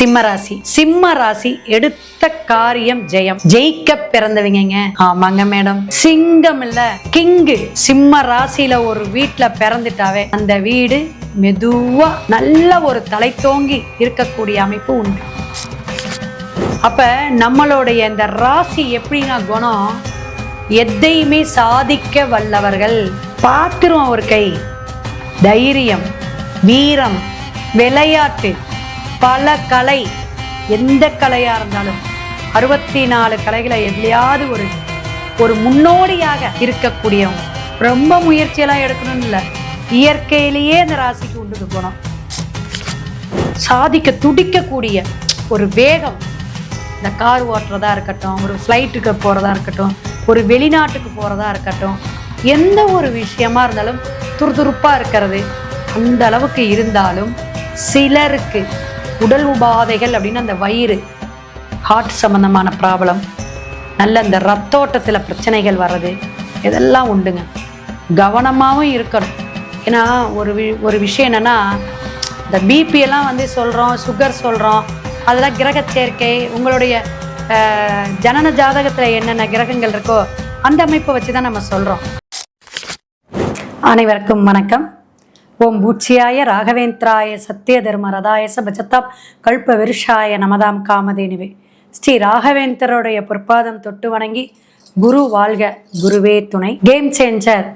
சிம்மராசி. சிம்ம ராசி எடுத்த காரியம் ஜெயம். ஜெயிக்க பிறந்தவங்க. ஆமாங்க மேடம், சிங்கம் இல்ல கிங்கு. சிம்ம ராசியில ஒரு வீட்டுல பிறந்துட்டாவே அந்த வீடு மெதுவா நல்ல ஒரு தலை தோங்கி இருக்கக்கூடிய அமைப்பு உண்டு. அப்ப நம்மளுடைய இந்த ராசி எப்படின்னா குணம், எதையுமே சாதிக்க வல்லவர்கள். பாத்துருவோம் ஒரு கை. தைரியம், வீரம், விளையாட்டு, பல கலை, எந்த கலையா இருந்தாலும் 64 கலைகளை எதுலையாவது ஒரு முன்னோடியாக இருக்கக்கூடியவங்க. ரொம்ப முயற்சியெல்லாம் எடுக்கணும்னு இல்லை, இயற்கையிலேயே இந்த ராசிக்கு உண்டு போனோம். சாதிக்க துடிக்கக்கூடிய ஒரு வேகம். இந்த கார் ஓட்டுறதா இருக்கட்டும், ஒரு ஃப்ளைட்டுக்கு போறதா இருக்கட்டும், ஒரு வெளிநாட்டுக்கு போறதா இருக்கட்டும், எந்த ஒரு விஷயமா இருந்தாலும் துருதுருப்பா இருக்கிறது அந்த அளவுக்கு இருந்தாலும் சிலருக்கு உடல் உபாதைகள் அப்படின்னு அந்த வயிறு, ஹார்ட் சம்பந்தமான ப்ராப்ளம், நல்ல இந்த ரத்தோட்டத்தில் பிரச்சனைகள் வர்றது, இதெல்லாம் உண்டுங்க. கவனமாகவும் இருக்கணும். ஏன்னா ஒரு விஷயம் என்னன்னா, இந்த பிபியெல்லாம் சொல்கிறோம், சுகர் சொல்கிறோம், அதெல்லாம் கிரக சேர்க்கை. உங்களுடைய ஜனன ஜாதகத்தில் என்னென்ன கிரகங்கள் இருக்கோ அந்த அமைப்பை வச்சு தான் நம்ம சொல்கிறோம். அனைவருக்கும் வணக்கம். ஓம் பூச்சியாய ராகவேந்திராய சத்திய தர்ம ரதாயச பஜத்தாப் கல்ப விருஷாய நமதாம் காமதேனுவே. ஸ்ரீ ராகவேந்தருடைய பொற்பாதம் தொட்டு வணங்கி குரு வாழ்க, குருவே துணை. கேம் சேஞ்சர்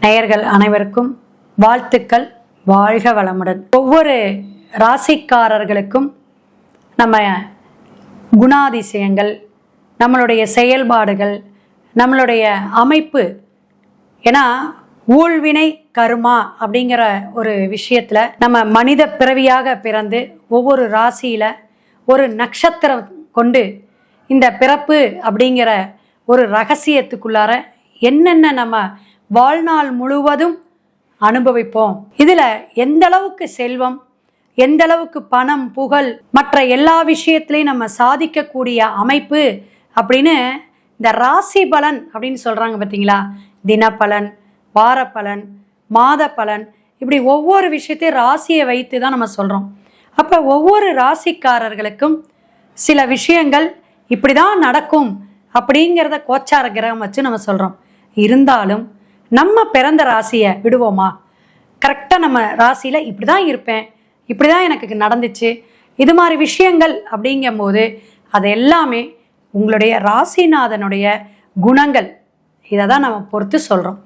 நேயர்கள் அனைவருக்கும் வாழ்த்துக்கள். வாழ்க வளமுடன். ஒவ்வொரு ராசிக்காரர்களுக்கும் நம்ம குணாதிசயங்கள், நம்மளுடைய செயல்பாடுகள், நம்மளுடைய அமைப்பு, ஏன்னா ஊழ்வினை கருமா அப்படிங்கிற ஒரு விஷயத்துல நம்ம மனித பிறவியாக பிறந்து ஒவ்வொரு ராசியில ஒரு நட்சத்திரம் கொண்டு இந்த பிறப்பு அப்படிங்கிற ஒரு ரகசியத்துக்குள்ளார என்னென்ன நம்ம வாழ்நாள் முழுவதும் அனுபவிப்போம். இதுல எந்த அளவுக்கு செல்வம், எந்த அளவுக்கு பணம், புகழ், மற்ற எல்லா விஷயத்திலையும் நம்ம சாதிக்கக்கூடிய அமைப்பு அப்படின்னு இந்த ராசி பலன் அப்படின்னு சொல்றாங்க பார்த்தீங்களா. தினப்பலன், வாரப்பலன், மாத பலன், இப்படி ஒவ்வொரு விஷயத்தையும் ராசியை வைத்து தான் நம்ம சொல்கிறோம். அப்போ ஒவ்வொரு ராசிக்காரர்களுக்கும் சில விஷயங்கள் இப்படி தான் நடக்கும் அப்படிங்கிறத கோச்சார கிரகம் வச்சு நம்ம சொல்கிறோம். இருந்தாலும் நம்ம பிறந்த ராசியை விடுவோமா? கரெக்டாக நம்ம ராசியில் இப்படி தான் இருப்பேன், இப்படி தான் எனக்கு நடந்துச்சு, இது மாதிரி விஷயங்கள் அப்படிங்கும்போது அது எல்லாமே உங்களுடைய ராசிநாதனுடைய குணங்கள். இதை தான் நம்ம பொறுத்து சொல்கிறோம்.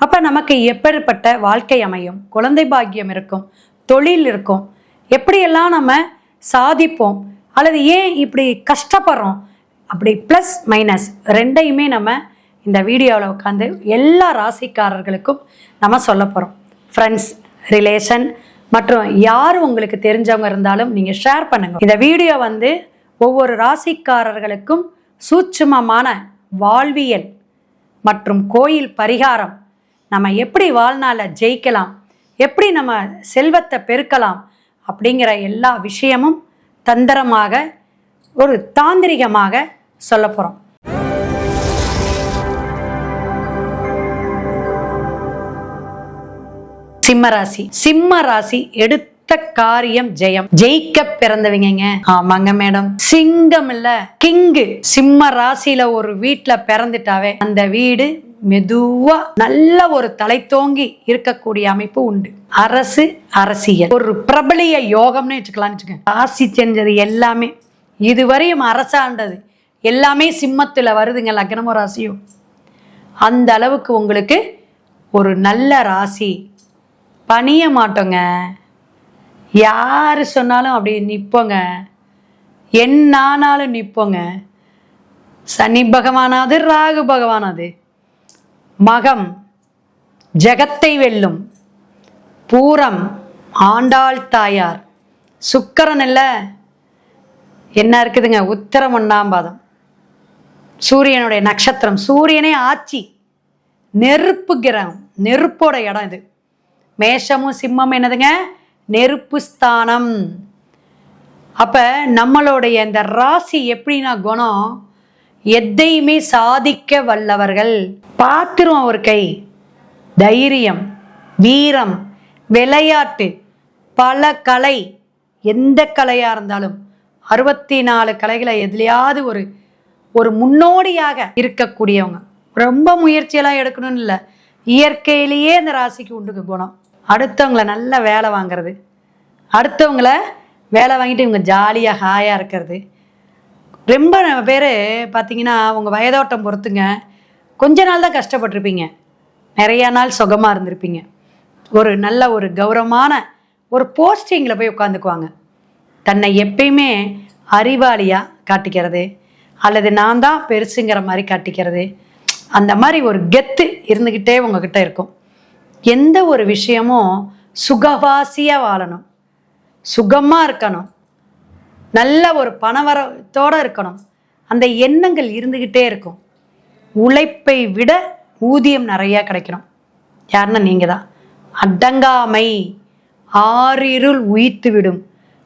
அப்போ நமக்கு எப்பேற்பட்ட வாழ்க்கை அமையும், குழந்தை பாக்கியம் இருக்கும், தொழில் இருக்கும், எப்படியெல்லாம் நம்ம சாதிப்போம், அல்லது ஏன் இப்படி கஷ்டப்படுறோம், அப்படி ப்ளஸ் மைனஸ் ரெண்டையுமே நம்ம இந்த வீடியோவில் உட்காந்து எல்லா ராசிக்காரர்களுக்கும் நம்ம சொல்ல போகிறோம். ஃப்ரெண்ட்ஸ், ரிலேஷன் மற்றும் யார் உங்களுக்கு தெரிஞ்சவங்க இருந்தாலும் நீங்கள் ஷேர் பண்ணுங்கள். இந்த வீடியோ ஒவ்வொரு ராசிக்காரர்களுக்கும் சூட்சுமமான வாழ்வியல் மற்றும் கோயில் பரிகாரம், நம்ம எப்படி வாழ்நாளில் ஜெயிக்கலாம், எப்படி நம்ம செல்வத்தை பெருக்கலாம் அப்படிங்கிற எல்லா விஷயமும் தந்திரமாக ஒரு தாந்திரிகமாக சொல்ல போகிறோம். சிம்மராசி. சிம்ம ராசி எடுத்த காரியம் ஜெயம். ஜெயிக்க பிறந்தவங்க. ஆமாங்க மேடம், சிங்கம் இல்ல கிங்கு. சிம்ம ராசியில ஒரு வீட்டுல பிறந்துட்டாவே அந்த வீடு மெதுவா நல்ல ஒரு தலை தோங்கி இருக்கக்கூடிய அமைப்பு உண்டு. அரசு, அரசியல், ஒரு பிரபலிய யோகம்னு வச்சுக்கலாம். ராசி செஞ்சது எல்லாமே இதுவரையும் அரசாண்டது எல்லாமே சிம்மத்துல வருதுங்க, லக்னமோ ராசியோ. அந்த அளவுக்கு உங்களுக்கு ஒரு நல்ல ராசி. பணிய மாட்டோங்க, யாரு சொன்னாலும் அப்படி நிற்போங்க, என்னானாலும் நிற்போங்க. சனி பகவானாது, ராகு பகவானாது, மகம் ஜெகத்தை வெல்லும், பூரம் ஆண்டாள் தாயார், சுக்கிரன் இல்ல என்ன இருக்குதுங்க, உத்திரம் 1ஆம் பாதம், சூரியனுடைய நட்சத்திரம், சூரியனே ஆட்சி, நெருப்பு கிரகம், நெருப்போட இடம் இது. மேஷமும் சிம்மம் என்னதுங்க, நெருப்பு ஸ்தானம். அப்ப நம்மளுடைய இந்த ராசி எப்படின்னா குணம், எதையுமே சாதிக்க வல்லவர்கள். பாத்துருவோம் ஒரு கை. தைரியம், வீரம், விளையாட்டு, பல கலை, எந்த கலையா இருந்தாலும் 64 கலைகளை எதுலையாவது ஒரு ஒரு முன்னோடியாக இருக்கக்கூடியவங்க. ரொம்ப முயற்சியெல்லாம் எடுக்கணும்னு இல்லை, இயற்கையிலேயே இந்த ராசிக்கு உண்டு குணம். அடுத்தவங்களை நல்ல வேலை வாங்கிறது, அடுத்தவங்கள வேலை வாங்கிட்டு இவங்க ஜாலியாக ஹாயாக இருக்கிறது. ரொம்ப பேர் பார்த்தீங்கன்னா உங்கள் வயதோட்டம் பொறுத்துங்க, கொஞ்ச நாள் தான் கஷ்டப்பட்டிருப்பீங்க, நிறையா நாள் சுகமாக இருந்திருப்பீங்க. ஒரு நல்ல ஒரு கௌரவமான ஒரு போஸ்டிங்கில் போய் உட்காந்துக்குவாங்க. தன்னை எப்பயுமே அறிவாளியாக காட்டிக்கிறது, அல்லது நான் தான் பெருசுங்கிற மாதிரி காட்டிக்கிறது, அந்த மாதிரி ஒரு கெத்து இருந்துக்கிட்டே உங்ககிட்ட இருக்கும். எந்த ஒரு விஷயமும் சுகவாசியாக வாழணும், சுகமாக இருக்கணும், நல்ல ஒரு பணவரத்தோடு இருக்கணும், அந்த எண்ணங்கள் இருந்துக்கிட்டே இருக்கும். உழைப்பை விட ஊதியம் நிறையா கிடைக்கணும். யாருன்னா நீங்கள் தான். அடங்காமை ஆறிருள் உயிர்த்து விடும்.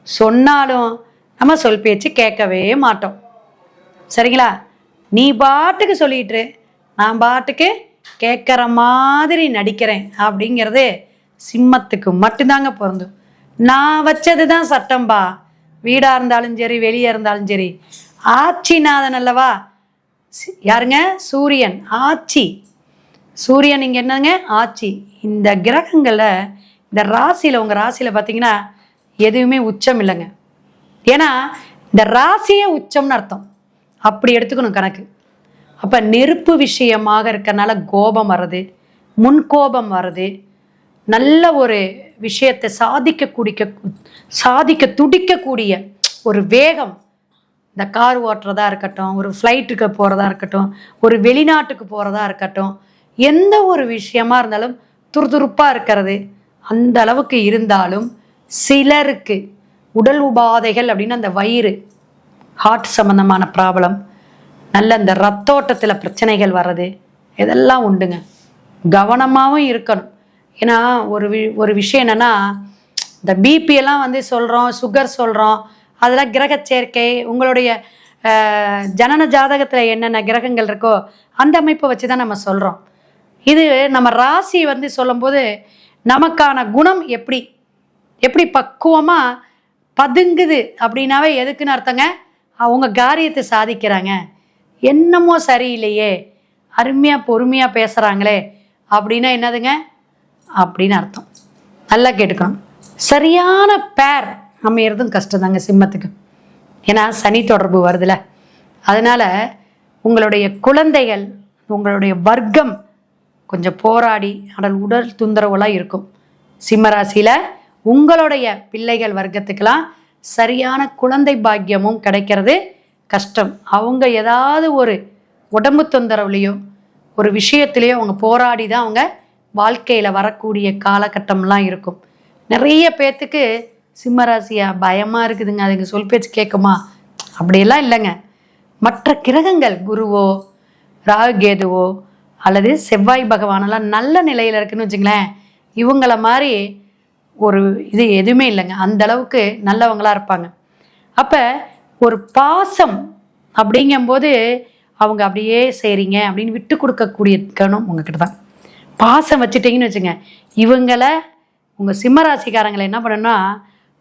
சொன்னாலும் நம்ம சொல் பேச்சு கேட்கவே மாட்டோம். சரிங்களா? நீ பாட்டுக்கு சொல்லிட்டு நான் பாட்டுக்கு கேட்குற மாதிரி நடிக்கிறேன் அப்படிங்கிறது சிம்மத்துக்கு மட்டும்தாங்க பொருந்தும். நான் வச்சது தான் சட்டம்பா, வீடாக இருந்தாலும் சரி வெளியே இருந்தாலும் சரி. ஆட்சிநாதன் அல்லவா யாருங்க? சூரியன் ஆட்சி. சூரியன் இங்கே என்னங்க? ஆட்சி. இந்த கிரகங்களில் இந்த ராசியில், உங்கள் ராசியில் பார்த்தீங்கன்னா எதுவுமே உச்சம் இல்லைங்க. ஏன்னா இந்த ராசியே உச்சம்னு அர்த்தம், அப்படி எடுத்துக்கணும் கணக்கு. அப்போ நெருப்பு விஷயமாக இருக்கனால கோபம் வர்றது, முன்கோபம் வர்றது, நல்ல ஒரு விஷயத்தை சாதிக்க துடிக்கக்கூடிய ஒரு வேகம். இந்த கார் ஓட்டுறதா இருக்கட்டும், ஒரு ஃப்ளைட்டுக்கு போகிறதா இருக்கட்டும், ஒரு வெளிநாட்டுக்கு போகிறதா இருக்கட்டும், எந்த ஒரு விஷயமா இருந்தாலும் துருதுருப்பாக இருக்கிறது. அந்த அளவுக்கு இருந்தாலும் சிலருக்கு உடல் உபாதைகள் அப்படின்னு அந்த வயிறு, ஹார்ட் சம்மந்தமான ப்ராப்ளம், நல்ல இந்த ரத்தோட்டத்தில் பிரச்சனைகள் வர்றது, இதெல்லாம் உண்டுங்க. கவனமாகவும் இருக்கணும். ஏன்னா ஒரு விஷயம் என்னென்னா, இந்த பிபியெல்லாம் வந்து சொல்கிறோம், சுகர் சொல்கிறோம், அதெல்லாம் கிரக சேர்க்கை. உங்களுடைய ஜனன ஜாதகத்தில் என்னென்ன கிரகங்கள் இருக்கோ அந்த அமைப்பை வச்சு தான் நம்ம சொல்கிறோம். இது நம்ம ராசி வந்து சொல்லும்போது நமக்கான குணம் எப்படி பக்குவமாக பதுங்குது அப்படின்னாவே எதுக்குன்னு அர்த்தங்க? அவங்க காரியத்தை சாதிக்கிறாங்க, என்னமோ சரியில்லையே, அருமையாக பொறுமையாக பேசுகிறாங்களே அப்படின்னா என்னதுங்க அப்படின்னு அர்த்தம். நல்லா கேட்டுக்கணும். சரியான பேர் அமையிறதும் கஷ்டம் தாங்க சிம்மத்துக்கு. ஏன்னா சனி தொடர்பு வருதுல, அதனால உங்களுடைய குழந்தைகள், உங்களுடைய வர்க்கம் கொஞ்சம் போராடி உடல் தொந்தரவுலாம் இருக்கும். சிம்மராசியில் உங்களுடைய பிள்ளைகள் வர்க்கத்துக்கெல்லாம் சரியான குழந்தை பாக்கியமும் கிடைக்கிறது கஷ்டம். அவங்க ஏதாவது ஒரு உடம்பு தொந்தரவுலையோ ஒரு விஷயத்திலையோ அவங்க போராடி தான் அவங்க வாழ்க்கையில் வரக்கூடிய காலகட்டம்லாம் இருக்கும். நிறைய பேர்த்துக்கு சிம்மராசியா பயமாக இருக்குதுங்க, அதுங்க சொல் பேச்சு கேட்குமா? அப்படியெல்லாம் இல்லைங்க. மற்ற கிரகங்கள் குருவோ ராகு கேதுவோ அல்லது செவ்வாய் பகவானெல்லாம் நல்ல நிலையில் இருக்குன்னு வச்சுங்களேன், இவங்கள மாதிரி ஒரு இது எதுவுமே இல்லைங்க. அந்த அளவுக்கு நல்லவங்களாக இருப்பாங்க. அப்போ ஒரு பாசம் அப்படிங்கும்போது அவங்க அப்படியே செய்கிறீங்க அப்படின்னு விட்டு கொடுக்கக்கூடிய கணம் உங்ககிட்ட தான். பாசம் வச்சுட்டிங்கன்னு வச்சுங்க, இவங்களை உங்கள் சிம்மராசிக்காரங்களை என்ன பண்ணணும்னா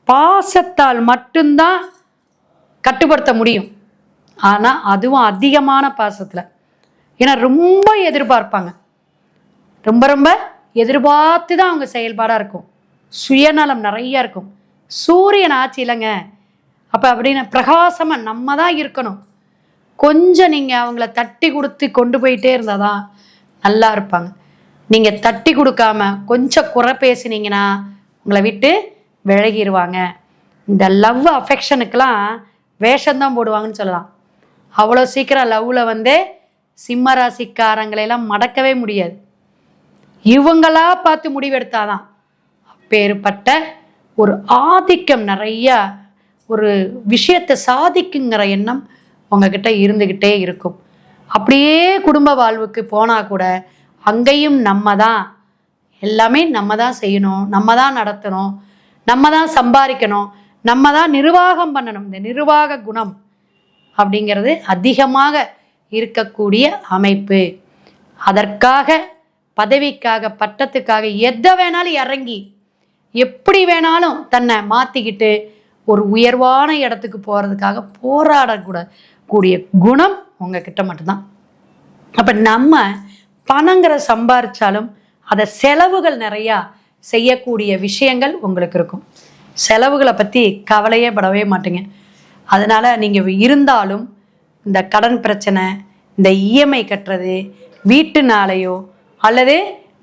பாசத்தால் மட்டும்தான் கட்டுப்படுத்த முடியும். ஆனால் அதுவும் அதிகமான பாசத்தில். ஏன்னா ரொம்ப எதிர்பார்ப்பாங்க, ரொம்ப எதிர்பார்த்து தான் அவங்க செயல்பாடாக இருக்கும். சுயநலம் நிறையா இருக்கும். சூரியன் ஆட்சி இல்லைங்க. அப்போ அப்படின்னு பிரகாசமாக நம்ம தான் இருக்கணும். கொஞ்சம் நீங்கள் அவங்கள தட்டி கொடுத்து கொண்டு போயிட்டே இருந்தால் தான் நல்லா இருப்பாங்க. நீங்கள் தட்டி கொடுக்காம கொஞ்சம் குறை பேசினீங்கன்னா உங்களை விட்டு விலகிடுவாங்க. இந்த லவ் அஃபெக்ஷனுக்கெல்லாம் வேஷம்தான் போடுவாங்கன்னு சொல்லலாம். அவ்வளோ சீக்கிரம் லவ்வில் வந்து சிம்மராசிக்காரங்களையெல்லாம் மடக்கவே முடியாது. இவங்களா பார்த்து முடிவெடுத்தாதான். அப்பேற்பட்ட ஒரு ஆதிக்கம் நிறையா, ஒரு விஷயத்தை சாதிக்குங்கிற எண்ணம் உங்ககிட்ட இருந்துக்கிட்டே இருக்கும். அப்படியே குடும்ப வாழ்வுக்கு போனால் கூட அங்கேயும் நம்ம தான் எல்லாமே, நம்ம தான் செய்யணும், நம்ம தான் நடத்தணும், நம்ம தான் சம்பாதிக்கணும், நம்ம தான் நிர்வாகம் பண்ணணும். இந்த நிர்வாக குணம் அப்படிங்கிறது அதிகமாக இருக்கக்கூடிய அமைப்பு. அதற்காக பதவிக்காக பட்டத்துக்காக எதை வேணாலும் இறங்கி எப்படி வேணாலும் தன்னை மாற்றிக்கிட்டு ஒரு உயர்வான இடத்துக்கு போகிறதுக்காக போராடக்கூடக்கூடிய குணம் உங்ககிட்ட மட்டும்தான். அப்போ நம்ம பணங்கிற சம்பாரிச்சாலும் அதை செலவுகள் நிறையா செய்யக்கூடிய விஷயங்கள் உங்களுக்கு இருக்கும். செலவுகளை பற்றி கவலையே படவே மாட்டீங்க. அதனால் நீங்கள் இருந்தாலும் இந்த கடன் பிரச்சனை, இந்த இஎம்ஐ கட்டுறது, வீட்டுனாலையோ அல்லது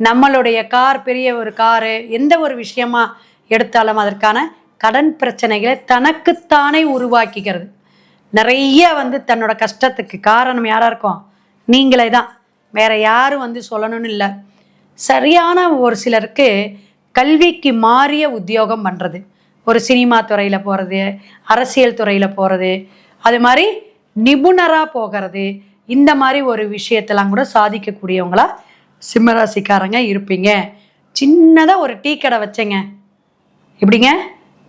நம்மளுடைய பெரிய ஒரு காரு, எந்த ஒரு விஷயமா எடுத்தாலும் அதற்கான கடன் பிரச்சனைகளை தனக்குத்தானே உருவாக்கிக்கிறது. நிறைய தன்னோட கஷ்டத்துக்கு காரணம் யாராக இருக்கும்? நீங்களே தான், வேற யாரும் சொல்லணும்னு இல்லை. சரியான ஒரு சிலருக்கு கல்விக்கு மாறிய உத்தியோகம் பண்ணுறது, ஒரு சினிமா துறையில் போகிறது, அரசியல் துறையில் போகிறது, அது மாதிரி நிபுணராக போகிறது, இந்த மாதிரி ஒரு விஷயத்தெல்லாம் கூட சாதிக்கக்கூடியவங்களா சிம்மராசிக்காரங்க இருப்பீங்க. சின்னதாக ஒரு டீ கடை வச்சேங்க, இப்படிங்க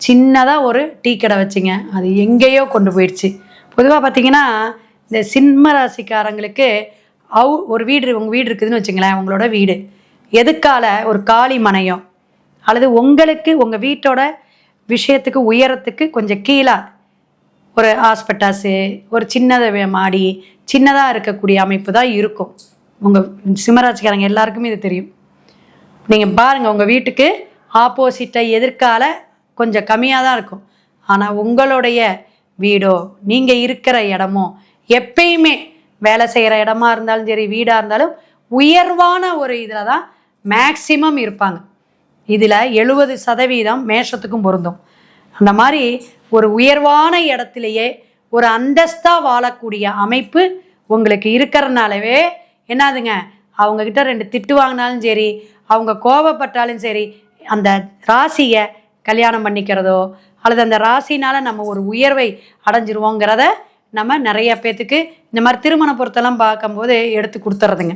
சின்னதாக ஒரு டீ கடை வச்சிங்க, அது எங்கேயோ கொண்டு போயிடுச்சு. பொதுவாக பார்த்தீங்கன்னா இந்த சிம்மராசிக்காரங்களுக்கு ஒரு வீடு, உங்கள் வீடு இருக்குதுன்னு வச்சுங்களேன், உங்களோட வீடு எதுக்கால ஒரு காலி மனையோ அல்லது உங்களுக்கு உங்கள் வீட்டோட விஷயத்துக்கு உயரத்துக்கு கொஞ்சம் கீழே ஒரு ஹாஸ்பிட்டாஸு, ஒரு சின்னதாக மாடி, சின்னதாக இருக்கக்கூடிய அமைப்பு தான் இருக்கும். உங்கள் சிம்மராசிக்காரங்க எல்லாருக்குமே இது தெரியும். நீங்கள் பாருங்கள், உங்கள் வீட்டுக்கு ஆப்போசிட்டை எதிர்கால கொஞ்சம் கம்மியாக தான் இருக்கும். ஆனால் உங்களுடைய வீடோ நீங்கள் இருக்கிற இடமோ எப்பயுமே வேலை செய்கிற இடமா இருந்தாலும் சரி, வீடாக இருந்தாலும் உயர்வான ஒரு இதில் தான் மேக்சிமம் இருப்பாங்க. இதில் 70% மேஷத்துக்கும் பொருந்தும். அந்த மாதிரி ஒரு உயர்வான இடத்துலையே ஒரு அந்தஸ்தாக வாழக்கூடிய அமைப்பு உங்களுக்கு இருக்கிறனாலவே என்னதுங்க, அவங்கக்கிட்ட 2 திட்டு வாங்கினாலும் சரி, அவங்க கோபப்பட்டாலும் சரி, அந்த ராசியை கல்யாணம் பண்ணிக்கிறதோ அல்லது அந்த ராசினால் நம்ம ஒரு உயர்வை அடைஞ்சிருவோங்கிறத நம்ம நிறைய பேர்த்துக்கு இந்த மாதிரி திருமண பொருத்தெல்லாம் பார்க்கும்போது எடுத்து கொடுத்துட்றதுங்க.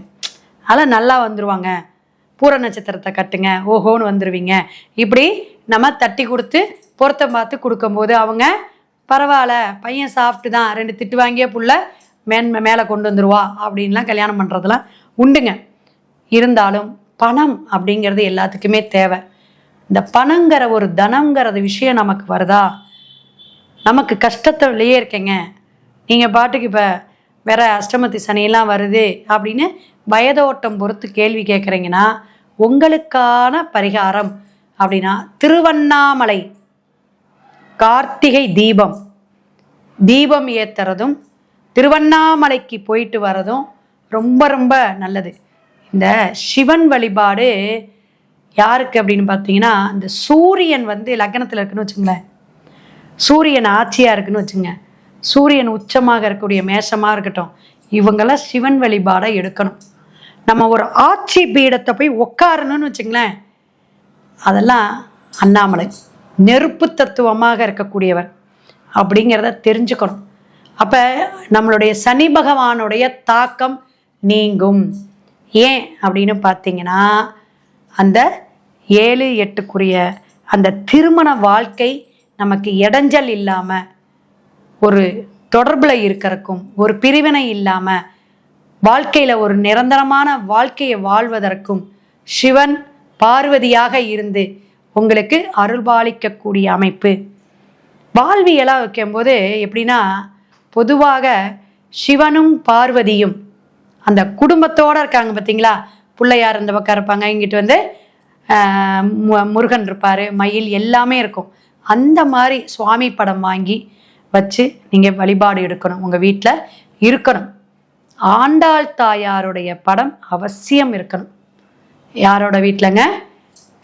அதெல்லாம் நல்லா வந்துடுவாங்க, பூர நட்சத்திரத்தை கட்டுங்க, ஓஹோன்னு வந்துடுவீங்க, இப்படி நம்ம தட்டி கொடுத்து பொருத்தம் பார்த்து கொடுக்கும்போது அவங்க பரவாயில்ல, பையன் சாஃப்ட்டு தான், 2 திட்டு வாங்கிய புள்ள மேலே கொண்டு வந்துடுவா அப்படின்லாம் கல்யாணம் பண்ணுறதுலாம் உண்டுங்க. இருந்தாலும் பணம் அப்படிங்கிறது எல்லாத்துக்குமே தேவை. இந்த பணங்கிற ஒரு தனங்கிற விஷயம் நமக்கு வருதா, நமக்கு கஷ்டத்திலேயே இருக்கேங்க, நீங்கள் பாட்டுக்கு இப்போ வேற அஷ்டமத்தி சனியெல்லாம் வருது அப்படின்னு வயதோட்டம் பொறுத்து கேள்வி கேட்குறீங்கன்னா, உங்களுக்கான பரிகாரம் அப்படின்னா திருவண்ணாமலை கார்த்திகை தீபம் ஏற்றுறதும் திருவண்ணாமலைக்கு போயிட்டு வரதும் ரொம்ப ரொம்ப நல்லது. இந்த சிவன் வழிபாடு யாருக்கு அப்படின்னு பார்த்தீங்கன்னா, இந்த சூரியன் லக்னத்தில் இருக்குன்னு வச்சுங்களேன், சூரியன் ஆட்சியாக இருக்குன்னு வச்சுங்க, சூரியன் உச்சமாக இருக்கக்கூடிய மேஷமாக இருக்கட்டும், இவங்கெல்லாம் சிவன் வழிபாடை எடுக்கணும். நம்ம ஒரு ஆட்சி பீடத்தை போய் உட்காரணும்னு வச்சுங்களேன், அதெல்லாம் அண்ணாமலை நெருப்பு தத்துவமாக இருக்கக்கூடியவர் அப்படிங்கிறத தெரிஞ்சுக்கணும். அப்போ நம்மளுடைய சனி பகவானுடைய தாக்கம் நீங்கும். ஏன் அப்படின்னு பார்த்தீங்கன்னா, அந்த 7-8க்குரிய அந்த திருமண வாழ்க்கை நமக்கு இடைஞ்சல் இல்லாமல், ஒரு தொடர்பில் இருக்கிறதுக்கும், ஒரு பிரிவினை இல்லாமல் வாழ்க்கையில் ஒரு நிரந்தரமான வாழ்க்கையை வாழ்வதற்கும் சிவன் பார்வதியாக இருந்து உங்களுக்கு அருள்பாலிக்கக்கூடிய அமைப்பு. வாழ்வியலாக வைக்கும்போது எப்படின்னா, பொதுவாக சிவனும் பார்வதியும் அந்த குடும்பத்தோடு இருக்காங்க பார்த்தீங்களா, பிள்ளையார் இந்த பக்கம் இருப்பாங்க, இங்கிட்டு முருகன் இருப்பார், மயில் எல்லாமே இருக்கும். அந்த மாதிரி சுவாமி படம் வாங்கி வச்சு நீங்கள் வழிபாடு எடுக்கணும், உங்கள் வீட்டில் இருக்கணும். ஆண்டாள் தாயாருடைய படம் அவசியம் இருக்கணும். யாரோட வீட்டிலங்க?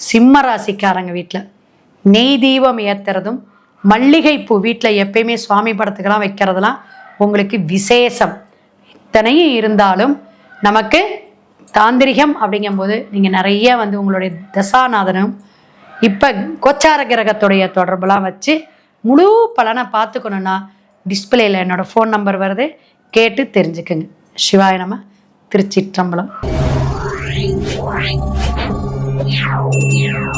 சிம்ம ராசிக்காரங்க வீட்டில். நெய் தீபம் ஏற்றுறதும் மல்லிகைப்பூ வீட்டில் எப்பயுமே சுவாமி படத்துக்கெல்லாம் வைக்கிறதுலாம் உங்களுக்கு விசேஷம். இத்தனையும் இருந்தாலும் நமக்கு தாந்திரிகம் அப்படிங்கும்போது நீங்கள் நிறைய உங்களுடைய தசாநாதனும் இப்போ கோச்சார கிரகத்துடைய தொடர்புலாம் வச்சு முழு பலனை பார்த்துக்கணுன்னா டிஸ்பிளேயில் என்னோடய ஃபோன் நம்பர் வருது, கேட்டு தெரிஞ்சுக்குங்க. சிவாய நம. திருச்சிற்றம்பலம்.